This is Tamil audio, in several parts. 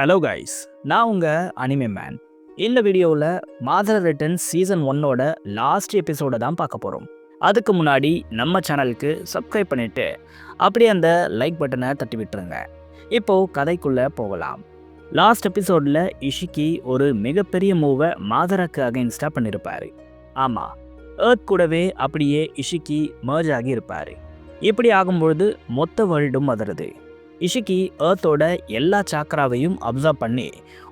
ஹலோ கைஸ், நான் உங்கள் அனிமே மேன். இந்த வீடியோவில் மாதர் ரிட்டர்ன்ஸ் சீசன் 1ஓட லாஸ்ட் எபிசோடை தான் பார்க்க போகிறோம். அதுக்கு முன்னாடி நம்ம சேனலுக்கு சப்ஸ்கிரைப் பண்ணிவிட்டு அப்படியே அந்த லைக் பட்டனை தட்டி விட்டுருங்க. இப்போது கதைக்குள்ளே போகலாம். லாஸ்ட் எபிசோடில் இஷிக்கி ஒரு மிகப்பெரிய மூவை மாதராக்கு அகைன்ஸ்டாக பண்ணியிருப்பார். ஆமாம், ஏர்த் கூடவே அப்படியே இஷிக்கி மர்ஜ் ஆகி இருப்பார். இப்படி ஆகும்பொழுது மொத்த வேர்ல்டும் அதிருது. இஷிக்கி ஏர்த்தோட எல்லா சாக்கராவையும் அப்சர்வ் பண்ணி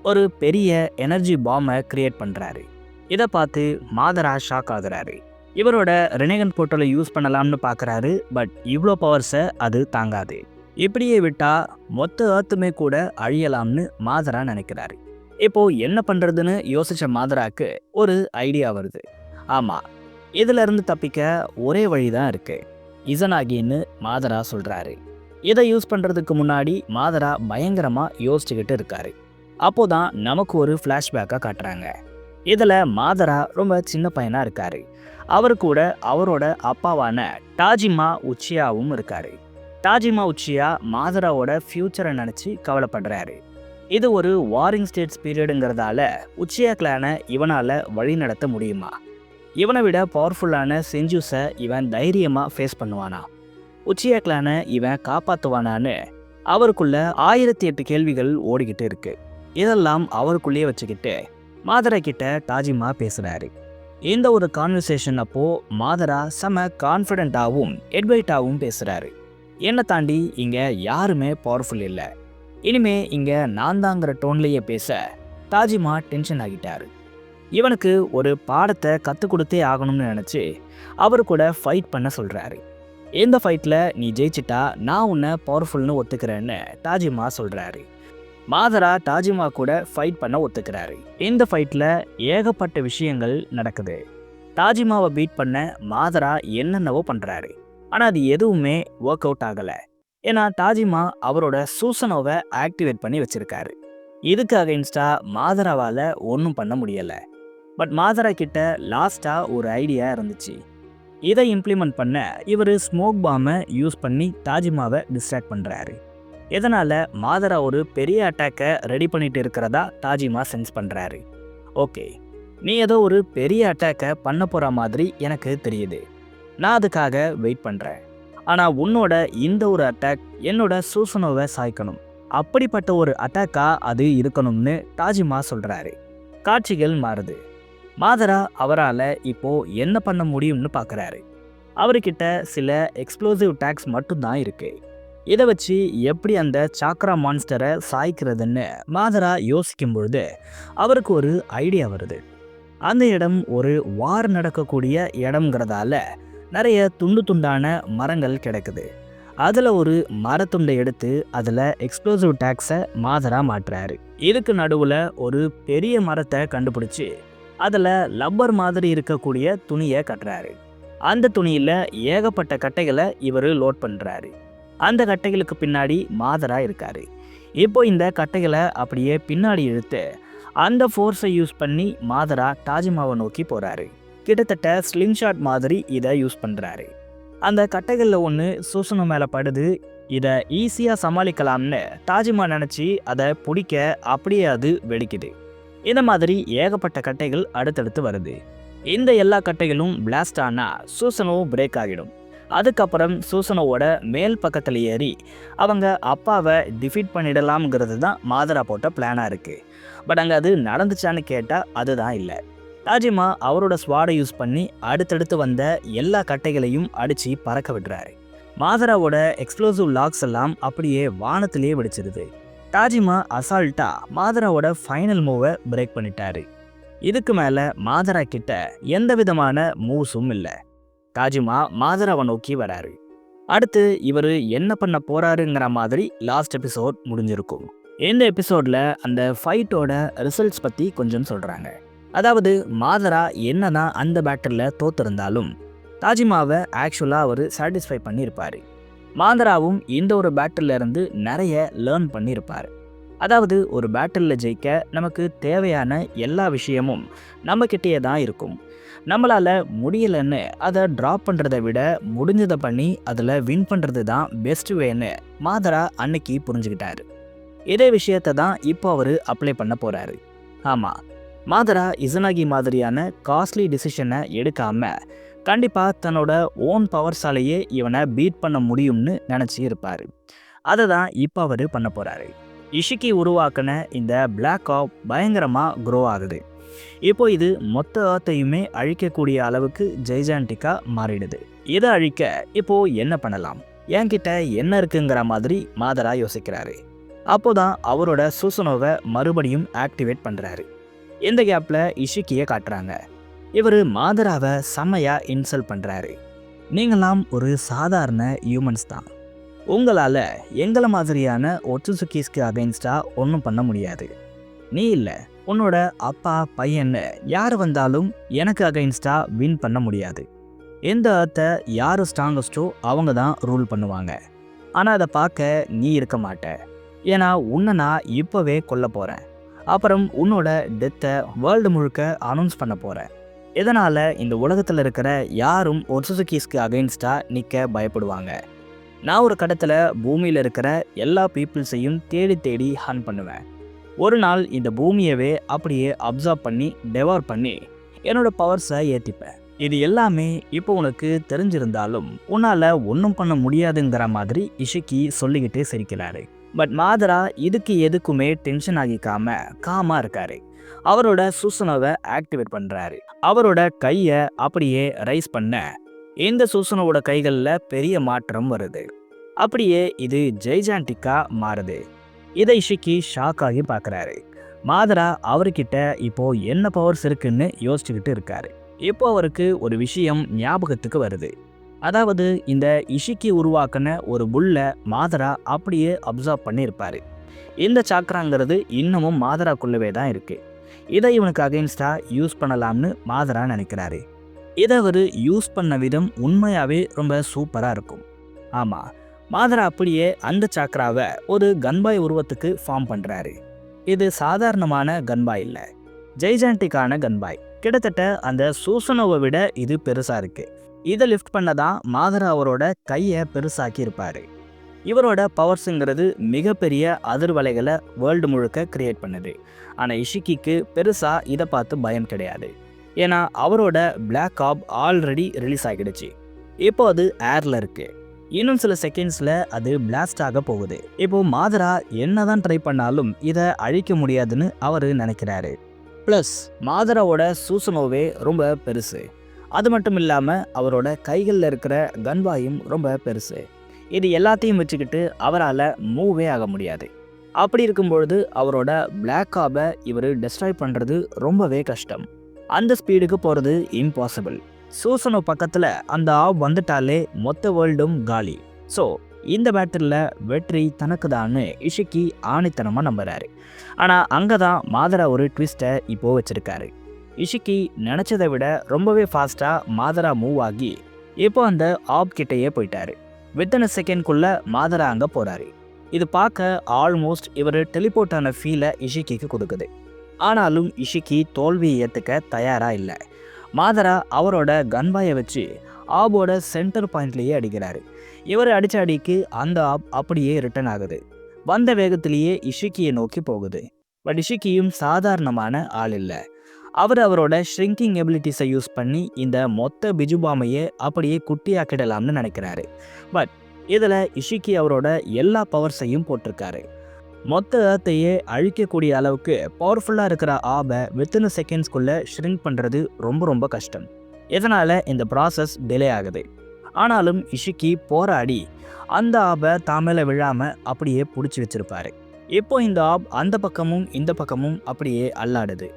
ஒரு பெரிய எனர்ஜி பாம்பை கிரியேட் பண்ணுறாரு. இதை பார்த்து மாதரா ஷாக் ஆகுறாரு. இவரோட ரெனேகன் போர்ட்டலை யூஸ் பண்ணலாம்னு பார்க்குறாரு. பட் இவ்வளோ பவர்ஸை அது தாங்காது. இப்படியே விட்டால் மொத்த ஏர்த்துமே கூட அழியலாம்னு மாதரா நினைக்கிறாரு. இப்போது என்ன பண்ணுறதுன்னு யோசித்த மாதராக்கு ஒரு ஐடியா வருது. ஆமாம், இதிலிருந்து தப்பிக்க ஒரே வழி தான் இருக்குது, இசனாகின்னு மாதரா சொல்கிறாரு. இதை யூஸ் பண்ணுறதுக்கு முன்னாடி மாதரா பயங்கரமாக யோசிச்சுக்கிட்டு இருக்காரு. அப்போதான் நமக்கு ஒரு ஃப்ளாஷ்பேக்காக காட்டுறாங்க. இதில் மாதரா ரொம்ப சின்ன பையனாக இருக்கார். அவர் கூட அவரோட அப்பாவான டாஜிமா உச்சியாவும் இருக்கார். டாஜிமா உச்சியா மாதராவோட ஃப்யூச்சரை நினச்சி கவலைப்படுறாரு. இது ஒரு வாரிங் ஸ்டேட்ஸ் பீரியடுங்கிறதால உச்சியா கிளானை இவனால் வழி நடத்த முடியுமா? இவனை விட பவர்ஃபுல்லான செஞ்சூஸை இவன் தைரியமாக ஃபேஸ் பண்ணுவானா? உச்சியா கிளானை இவன் காப்பாற்றுவானான்னு அவருக்குள்ள 1008 கேள்விகள் ஓடிக்கிட்டு இருக்கு. இதெல்லாம் அவருக்குள்ளேயே வச்சுக்கிட்டு மாதரா கிட்ட டாஜிமா பேசுகிறாரு. இந்த ஒரு கான்வர்சேஷன் அப்போ மாதரா செம கான்ஃபிடென்ட்டாகவும் எட்வைட்டாகவும் பேசுகிறாரு. என்னை தாண்டி இங்கே யாருமே பவர்ஃபுல் இல்லை, இனிமே இங்கே நான் தாங்கிற டோன்லேயே பேச டாஜிமா டென்ஷன் ஆகிட்டாரு. இவனுக்கு ஒரு பாடத்தை கற்றுக் கொடுத்தே ஆகணும்னு நினச்சி அவரு கூட ஃபைட் பண்ண சொல்கிறாரு. இந்த ஃபைட்டில் நீ ஜெயிச்சிட்டா நான் உன்னை பவர்ஃபுல்னு ஒத்துக்கிறேன்னு டாஜிமா சொல்கிறாரு. மாதரா டாஜிமா கூட ஃபைட் பண்ண ஒத்துக்கிறாரு. இந்த ஃபைட்டில் ஏகப்பட்ட விஷயங்கள் நடக்குது. டாஜிமாவை பீட் பண்ண மாதரா என்னென்னவோ பண்ணுறாரு. ஆனால் அது எதுவுமே ஒர்க் அவுட் ஆகலை. ஏன்னா டாஜிமா அவரோட சூசனோவை ஆக்டிவேட் பண்ணி வச்சுருக்காரு. இதுக்கு அகைன்ஸ்டா மாதராவால் ஒன்றும் பண்ண முடியலை. பட் மாதரா கிட்ட லாஸ்ட்டாக ஒரு ஐடியா இருந்துச்சு. இதை இம்ப்ளிமெண்ட் பண்ண இவர் ஸ்மோக் பாம்பை யூஸ் பண்ணி டாஜிமாவை டிஸ்ட்ராக்ட் பண்ணுறாரு. இதனால் மாதரா ஒரு பெரிய அட்டாக்கை ரெடி பண்ணிட்டு இருக்கிறதா டாஜிமா சென்ஸ் பண்ணுறாரு. ஓகே, நீ ஏதோ ஒரு பெரிய அட்டாக்கை பண்ண போகிற மாதிரி எனக்கு தெரியுது. நான் அதுக்காக வெயிட் பண்ணுறேன். ஆனால் உன்னோட இந்த ஒரு அட்டாக் என்னோட சூசனோவை சாய்க்கணும். அப்படிப்பட்ட ஒரு அட்டாக்காக அது இருக்கணும்னு டாஜிமா சொல்கிறாரு. காட்சிகள் மாறுது. மாதரா அவரால் இப்போது என்ன பண்ண முடியும்னு பார்க்குறாரு. அவர்கிட்ட சில எக்ஸ்ப்ளோசிவ் டேக்ஸ் மட்டும்தான் இருக்குது. இதை வச்சு எப்படி அந்த சாக்ரா மான்ஸ்டரை சாய்க்கிறதுன்னு மாதரா யோசிக்கும் பொழுது அவருக்கு ஒரு ஐடியா வருது. அந்த இடம் ஒரு வார் நடக்கக்கூடிய இடம்ங்கிறதால நிறைய துண்டு துண்டான மரங்கள் கிடைக்குது. அதில் ஒரு மரத்துண்டை எடுத்து அதில் எக்ஸ்ப்ளோசிவ் டேக்ஸை மாதரா மாட்டுறாரு. இதுக்கு நடுவில் ஒரு பெரிய மரத்தை கண்டுபிடிச்சி அதில் லப்பர் மாதிரி இருக்கக்கூடிய துணியை கட்டுறாரு. அந்த துணியில் ஏகப்பட்ட கட்டைகளை இவர் லோட் பண்ணுறாரு. அந்த கட்டைகளுக்கு பின்னாடி மாதரா இருக்காரு. இப்போ இந்த கட்டைகளை அப்படியே பின்னாடி இழுத்து அந்த ஃபோர்ஸை யூஸ் பண்ணி மாதரா டாஜிமாவை நோக்கி போகிறாரு. கிட்டத்தட்ட ஸ்லிங் ஷாட் மாதிரி இதை யூஸ் பண்ணுறாரு. அந்த கட்டைகளில் ஒன்று சூசனம் மேலே படுது. இதை ஈஸியாக சமாளிக்கலாம்னு டாஜிமா நினச்சி அதை பிடிக்க அப்படியே அது வெடிக்குது. இந்த மாதிரி ஏகப்பட்ட கட்டைகள் அடுத்தடுத்து வருது. இந்த எல்லா கட்டைகளும் பிளாஸ்ட் ஆனால் சூசனோ பிரேக் ஆகிடும். அதுக்கப்புறம் சூசனோவோட மேல் பக்கத்தில் ஏறி அவங்க அப்பாவை டிஃபீட் பண்ணிடலாம்ங்கிறது தான் மாதரா போட்ட பிளானாக இருக்குது. பட் அங்கே அது நடந்துச்சான்னு கேட்டால் அதுதான் இல்லை. டாஜிமா அவரோட ஸ்வாடை யூஸ் பண்ணி அடுத்தடுத்து வந்த எல்லா கட்டைகளையும் அடித்து பறக்க விடுறாரு. மாதராவோட எக்ஸ்ப்ளோசிவ் லாக்ஸ் எல்லாம் அப்படியே வானத்திலேயே வெடிச்சிருது. டாஜிமா அசால்ட்டா மாதராவோட ஃபைனல் மூவை பிரேக் பண்ணிட்டாரு. இதுக்கு மேலே மாதரா கிட்ட எந்த விதமான மூவ்ஸும் இல்லை. டாஜிமா மாதராவை நோக்கி வராரு. அடுத்து இவர் என்ன பண்ண போறாருங்கிற மாதிரி லாஸ்ட் எபிசோட் முடிஞ்சிருக்கும். இந்த எபிசோடில் அந்த ஃபைட்டோட ரிசல்ட்ஸ் பற்றி கொஞ்சம் சொல்கிறாங்க. அதாவது மாதரா என்னதான் அந்த பேட்டிலில் தோற்றிருந்தாலும் டாஜிமாவை ஆக்சுவலாக அவர் சாட்டிஸ்ஃபை பண்ணியிருப்பார். மாதராவும் இந்த ஒரு பேட்டில் இருந்து நிறைய லேர்ன் பண்ணியிருப்பார். அதாவது ஒரு பேட்டிலில் ஜெயிக்க நமக்கு தேவையான எல்லா விஷயமும் நம்மக்கிட்டேயே தான் இருக்கும். நம்மளால் முடியலைன்னு அதை ட்ராப் பண்ணுறதை விட முடிஞ்சதை பண்ணி அதில் வின் பண்ணுறது தான் பெஸ்ட் வேன்னு மாதரா அன்னைக்கு புரிஞ்சுக்கிட்டாரு. இதே விஷயத்தை தான் இப்போ அவர் அப்ளை பண்ண போகிறாரு. ஆமாம், மாதரா இசனாகி மாதிரியான காஸ்ட்லி டிசிஷனை எடுக்காம கண்டிப்பாக தன்னோட ஓன் பவர்ஸாலேயே இவனை பீட் பண்ண முடியும்னு நினச்சி இருப்பார். அதை தான் இப்போ அவர் பண்ண போகிறாரு. இஷிக்கி உருவாக்கின இந்த பிளாக் ஆப் பயங்கரமாக க்ரோ ஆகுது. இப்போ இது மொத்த ஏர்த்தையுமே அழிக்கக்கூடிய அளவுக்கு ஜெய்ஜாண்டிக்காக மாறிடுது. இதை அழிக்க இப்போ என்ன பண்ணலாம், என்கிட்ட என்ன இருக்குங்கிற மாதிரி மாதரா யோசிக்கிறாரு. அப்போதான் அவரோட சூசனோவை மறுபடியும் ஆக்டிவேட் பண்ணுறாரு. இந்த கேப்பில் இஷிக்கியை காட்டுறாங்க. இவர் மாதராவை செம்மையாக இன்சல்ட் பண்ணுறாரு. நீங்களாம் ஒரு சாதாரண ஹியூமன்ஸ் தான். உங்களால் எங்களை மாதிரியான ஒட்சுசுகிஸ்க்கு அகைன்ஸ்டாக ஒன்றும் பண்ண முடியாது. நீ இல்லை, உன்னோட அப்பா பையன்னு யார் வந்தாலும் எனக்கு அகைன்ஸ்டாக வின் பண்ண முடியாது. எந்த அர்த்தை யார் ஸ்ட்ராங்கஸ்டோ அவங்க தான் ரூல் பண்ணுவாங்க. ஆனால் அதை பார்க்க நீ இருக்க மாட்ட. ஏன்னா உன்னை நான் இப்போவே கொல்ல போகிறேன். அப்புறம் உன்னோட டெத்தை வேர்ல்டு முழுக்க அனௌன்ஸ் பண்ண போகிறேன். இதனால் இந்த உலகத்தில் இருக்கிற யாரும் ஒட்சுசுகிஸ்க்கு அகைன்ஸ்டாக நிற்க பயப்படுவாங்க. நான் ஒரு கடத்தில் பூமியில் இருக்கிற எல்லா பீப்புள்ஸையும் தேடி தேடி ஹன் பண்ணுவேன். ஒரு நாள் இந்த பூமியவே அப்படியே அப்சர்வ் பண்ணி டெவார் பண்ணி என்னோட பவர்ஸை ஏற்றிப்பேன். இது எல்லாமே இப்போ உனக்கு தெரிஞ்சிருந்தாலும் உன்னால் ஒன்றும் பண்ண முடியாதுங்கிற மாதிரி இஷிக்கி சொல்லிக்கிட்டே சிரிக்கிறாரு. பட் மாதரா இதுக்கு எதுக்குமே டென்ஷன் ஆகிக்காம காமாக இருக்காரு. அவரோட சூசனோவை ஆக்டிவேட் பண்ணுறாரு. அவரோட கையை அப்படியே ரைஸ் பண்ண இந்த சூசனோட கைகளில் பெரிய மாற்றம் வருது. அப்படியே இது ஜெய்ஜாண்டிக்காக மாறுது. இதை இஷிக்கி ஷாக் ஆகி பார்க்குறாரு. மாதரா அவர்கிட்ட இப்போ என்ன பவர்ஸ் இருக்குன்னு யோசிச்சுக்கிட்டு இருக்காரு. இப்போ அவருக்கு ஒரு விஷயம் ஞாபகத்துக்கு வருது. அதாவது இந்த இஷிக்கி உருவாக்கின ஒரு புல்லை மாதரா அப்படியே அப்சர்வ் பண்ணியிருப்பாரு. இந்த சாக்கராங்கிறது இன்னமும் மாதராக்குள்ளவே தான் இருக்குது. இதை இவனுக்கு அகைன்ஸ்டாக யூஸ் பண்ணலாம்னு மாதரா நினைக்கிறாரு. இதை அவர் யூஸ் பண்ண விதம் உண்மையாகவே ரொம்ப சூப்பராக இருக்கும். ஆமாம், மாதரா அப்படியே அந்த சாக்கராவை ஒரு கன்பாய் உருவத்துக்கு ஃபார்ம் பண்ணுறாரு. இது சாதாரணமான கன்பாய் இல்லை, ஜெய்ஜாண்டிக்கான கன்பாய். கிட்டத்தட்ட அந்த சூசனோவை விட இது பெருசாக இருக்குது. இதை லிஃப்ட் பண்ண தான் மாதரா அவரோட கையை பெருசாக்கி இருப்பார். இவரோட பவர்ஸுங்கிறது மிகப்பெரிய அதிர்வலைகளை வேர்ல்டு முழுக்க கிரியேட் பண்ணுது. ஆனால் இஷிக்கிக்கு பெருசாக இதை பார்த்து பயம் கிடையாது. ஏன்னா அவரோட பிளாக் ஆப் ஆல்ரெடி ரிலீஸ் ஆகிடுச்சு. இப்போ அது ஏரில் இருக்குது. இன்னும் சில செகண்ட்ஸில் அது பிளாஸ்ட் ஆக போகுது. இப்போ மாதரா என்னதான் ட்ரை பண்ணாலும் இதை அழிக்க முடியாதுன்னு அவர் நினைக்கிறாரு. ப்ளஸ் மாதராவோட சூசனோவே ரொம்ப பெருசு. அது மட்டும் இல்லாமல் அவரோட கைகளில் இருக்கிற கன்பாயும் ரொம்ப பெருசு. இது எல்லாத்தையும் வச்சுக்கிட்டு அவரால் மூவே ஆக முடியாது. அப்படி இருக்கும்பொழுது அவரோட பிளாக் ஆபை இவர் டெஸ்ட்ராய் பண்ணுறது ரொம்பவே கஷ்டம். அந்த ஸ்பீடுக்கு போகிறது இம்பாசிபிள். சூசனோ பக்கத்தில் அந்த ஆப் வந்துட்டாலே மொத்த வேர்ல்டும் காலி. ஸோ இந்த பேட்டிலில் வெற்றி தனக்கு தான்னு இஷிக்கி ஆணித்தனமாக நம்புறாரு. ஆனால் அங்கே தான் மாதரா ஒரு ட்விஸ்ட்டை இப்போ வச்சுருக்காரு. இஷிக்கி நினச்சதை விட ரொம்பவே ஃபாஸ்ட்டாக மாதரா மூவ் ஆகி இப்போ அந்த ஆப் கிட்டேயே போயிட்டாரு. வித்தின் செகண்ட்குள்ளே மாதரா அங்கே போகிறாரு. இது பார்க்க ஆல்மோஸ்ட் இவர் டெலிபோர்ட் ஆன ஃபீலை இஷிக்கிக்கு கொடுக்குது. ஆனாலும் இஷிக்கி தோல்வியை ஏற்றுக்க தயாராக இல்லை. மாதரா அவரோட கன்பாயை வச்சு ஆபோட சென்டர் பாயிண்ட்லேயே அடிக்கிறாரு. இவர் அடித்த அடிக்கு அந்த ஆப் அப்படியே ரிட்டர்ன் ஆகுது. வந்த வேகத்திலேயே இஷிக்கியை நோக்கி போகுது. பட் இஷிக்கியும் சாதாரணமான ஆள் இல்லை. அவரோட ஷ்ரிங்கிங் எபிலிட்டிஸை யூஸ் பண்ணி இந்த மொத்த பிஜுபாமையே அப்படியே குட்டியாக்கிடலாம்னு நினைக்கிறாரு. பட் இதில் இஷிக்கி அவரோட எல்லா பவர்ஸையும் போட்டிருக்காரு. மொத்த ஏர்த்தையே அழிக்கக்கூடிய அளவுக்கு பவர்ஃபுல்லாக இருக்கிற ஆபை வித்தின் செகண்ட்ஸ்குள்ளே ஷ்ரிங்க் பண்ணுறது ரொம்ப ரொம்ப கஷ்டம். இதனால் இந்த ப்ராசஸ் டிலே ஆகுது. ஆனாலும் இஷிக்கி போராடி அந்த ஆபை தாமேல விழாமல் அப்படியே பிடிச்சி வச்சிருப்பாரு. இப்போ இந்த ஆப் அந்த பக்கமும் இந்த பக்கமும் அப்படியே அல்லாடுது.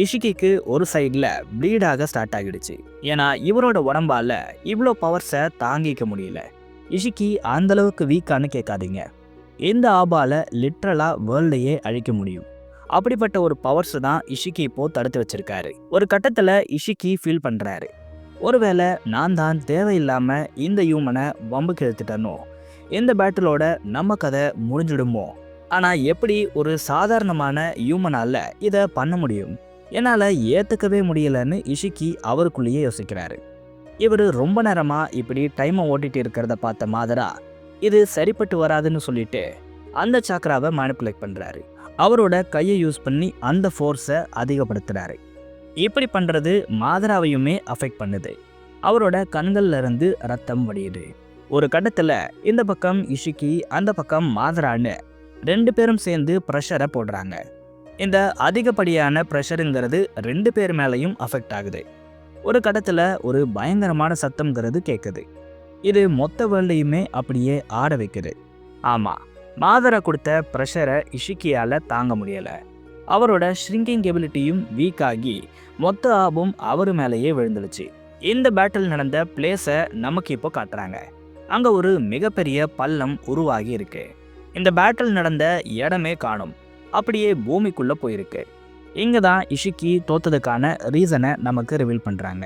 இஷிக்கிக்கு ஒரு சைடில் ப்ளீடாக ஸ்டார்ட் ஆகிடுச்சு. ஏன்னா இவரோட உடம்பால் இவ்வளோ பவர்ஸை தாங்கிக்க முடியல. இஷிக்கி அந்தளவுக்கு வீக்கான்னு கேட்காதீங்க. இந்த ஆபால் லிட்ரலாக வேர்ல்டையே அழிக்க முடியும். அப்படிப்பட்ட ஒரு பவர்ஸ் தான் இஷிக்கி இப்போது தடுத்து வச்சிருக்காரு. ஒரு கட்டத்தில் இஷிக்கி ஃபீல் பண்ணுறாரு, ஒருவேளை நான் தான் தேவையில்லாமல் இந்த ஹியூமனை வம்புக்கு எடுத்துட்டனோ, இந்த பேட்டிலோட நம்ம கதை முடிஞ்சிடுமோ. ஆனால் எப்படி ஒரு சாதாரணமான ஹியூமனால் இதை பண்ண முடியும், என்னால் ஏற்றுக்கவே முடியலைன்னு இஷிக்கி அவருக்குள்ளேயே யோசிக்கிறாரு. இவர் ரொம்ப நேரமாக இப்படி டைமை ஓட்டிகிட்டு இருக்கிறத பார்த்த மாதரா இது சரிப்பட்டு வராதுன்னு சொல்லிட்டு அந்த சாக்ராவை மேனிப்புலேட் பண்ணுறாரு. அவரோட கையை யூஸ் பண்ணி அந்த ஃபோர்ஸை அதிகப்படுத்துகிறாரு. இப்படி பண்ணுறது மாதராவையுமே அஃபெக்ட் பண்ணுது. அவரோட கண்கள்ல இருந்து ரத்தம் வடியுது. ஒரு கட்டத்தில் இந்த பக்கம் இஷிக்கி, அந்த பக்கம் மாதரான்னு 2 பேரும் சேர்ந்து ப்ரெஷரை போடுறாங்க. இந்த அதிகப்படியான ப்ரெஷருங்கிறது 2 பேர் மேலேயும் அஃபெக்ட் ஆகுது. ஒரு கட்டத்தில் ஒரு பயங்கரமான சத்தம்ங்கிறது கேட்குது. இது மொத்த வேர்ல்டையுமே அப்படியே ஆட வைக்குது. ஆமாம், மாதரா கொடுத்த ப்ரெஷரை இஷிக்கியால் தாங்க முடியலை. அவரோட ஷ்ரிங்கிங் எபிலிட்டியும் வீக் ஆகி மொத்த ஆபும் அவர் மேலேயே விழுந்துடுச்சு. இந்த பேட்டில் நடந்த பிளேஸை நமக்கு இப்போ காட்டுறாங்க. அங்கே ஒரு மிகப்பெரிய பள்ளம் உருவாகி இருக்கு. இந்த பேட்டில் நடந்த இடமே காணும், அப்படியே பூமிக்குள்ளே போயிருக்கு. இங்கே தான் இஷிக்கி தோத்ததுக்கான ரீசனை நமக்கு ரிவீல் பண்ணுறாங்க.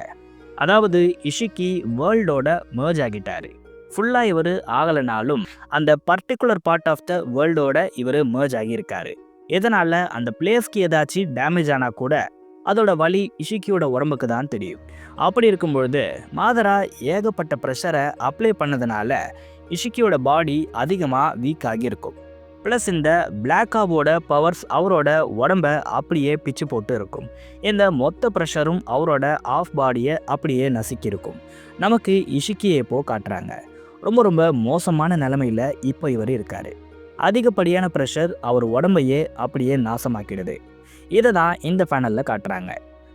அதாவது இஷிக்கி வேர்ல்டோட merge ஆகிட்டாரு. ஃபுல்லாக இவர் ஆகலைனாலும் அந்த பர்டிகுலர் பார்ட் ஆஃப் த வேர்ல்டோட இவர் merge ஆகியிருக்காரு. இதனால் அந்த பிளேஸ்க்கு ஏதாச்சும் டேமேஜ் ஆனால் கூட அதோட வலி இஷிக்கியோட உடம்புக்கு தான் தெரியும். அப்படி இருக்கும்பொழுது மாதரா ஏகப்பட்ட ப்ரெஷரை அப்ளை பண்ணதுனால இஷிக்கியோட பாடி அதிகமாக வீக் ஆகியிருக்கும். ப்ளஸ் இந்த பிளாக் ஆபோட பவர்ஸ் அவரோட உடம்பை அப்படியே பிச்சு போட்டு இருக்கும். இந்த மொத்த ப்ரெஷரும் அவரோட ஆஃப் பாடியை அப்படியே நசுக்கியிருக்கும். நமக்கு இஷிக்கியை இப்போ காட்டுறாங்க. ரொம்ப ரொம்ப மோசமான நிலைமையில் இப்போ இவர் இருக்கார். அதிகப்படியான ப்ரெஷர் அவர் உடம்பையே அப்படியே நாசமாக்கிடுது. இதை தான் இந்த பேனலில் காட்டுறாங்க.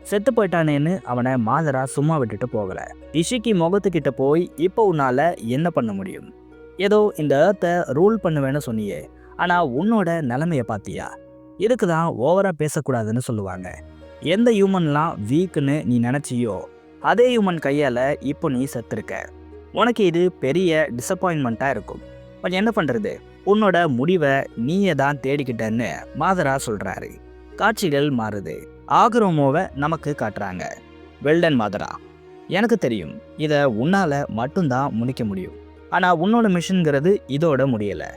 செத்து போயிட்டானேன்னு அவனை மாதரா சும்மா விட்டுட்டு போகலை. இஷிக்கி முகத்துக்கிட்ட போய் இப்போ உன்னால் என்ன பண்ண முடியும்? ஏதோ இந்த ஏர்த்தை ரூல் பண்ணுவேன்னு சொன்னியே, ஆனால் உன்னோட நிலைமையை பார்த்தியா? இதுக்கு தான் ஓவராக பேசக்கூடாதுன்னு சொல்லுவாங்க. எந்த ஹியூமன்லாம் வீக்குன்னு நீ நினச்சியோ அதே ஹியூமன் கையால் இப்போ நீ செத்துருக்க. உனக்கு இது பெரிய டிசப்பாயின்மெண்ட்டாக இருக்கும். பட் என்ன பண்ணுறது, உன்னோட முடிவை நீயே தான் தேடிக்கிட்டேன்னு மாதரா சொல்கிறாரு. காட்சிகள் மாறுது. ஆகுரோமோவை நமக்கு காட்டுறாங்க. வெல்டன் மாதரா, எனக்கு தெரியும் இதை உன்னால் மட்டும்தான் முடிக்க முடியும். ஆனால் உன்னோட மிஷன்கிறது இதோட முடியலை.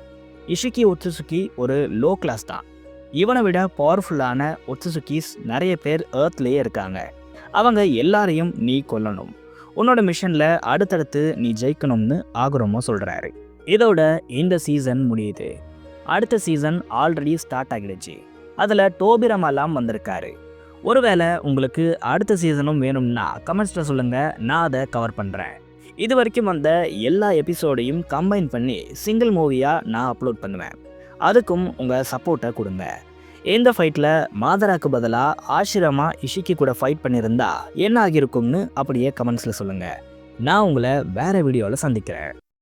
இஷிக்கி ஒட்சுசுகி ஒரு லோ கிளாஸ் தான். இவனை விட பவர்ஃபுல்லான ஒட்சுசுகிஸ் நிறைய பேர் ஏர்த்லேயே இருக்காங்க. அவங்க எல்லாரையும் நீ கொல்லணும். உன்னோட மிஷனில் அடுத்தடுத்து நீ ஜெயிக்கணும்னு ஆகுரோமோ சொல்கிறாரு. இதோட இந்த சீசன் முடியுது. அடுத்த சீசன் ஆல்ரெடி ஸ்டார்ட் ஆகிடுச்சு. அதில் டோபிரமாலாம் வந்திருக்காரு. ஒருவேளை உங்களுக்கு அடுத்த சீசனும் வேணும்னா கமெண்ட்ஸில் சொல்லுங்கள், நான் அதை கவர் பண்ணுறேன். இது வரைக்கும் வந்த எல்லா எபிசோடையும் கம்பைன் பண்ணி சிங்கிள் மூவியாக நான் அப்லோட் பண்ணுவேன். அதுக்கும் உங்கள் சப்போர்ட்டை கொடுங்க. இந்த ஃபைட்டில் மாதராக்கு பதிலாக ஆஷிரமா இஷிக்கி கூட ஃபைட் பண்ணியிருந்தா என்ன ஆகியிருக்கும்னு அப்படியே கமெண்ட்ஸில் சொல்லுங்கள். நான் உங்களை வேறு வீடியோவில் சந்திக்கிறேன்.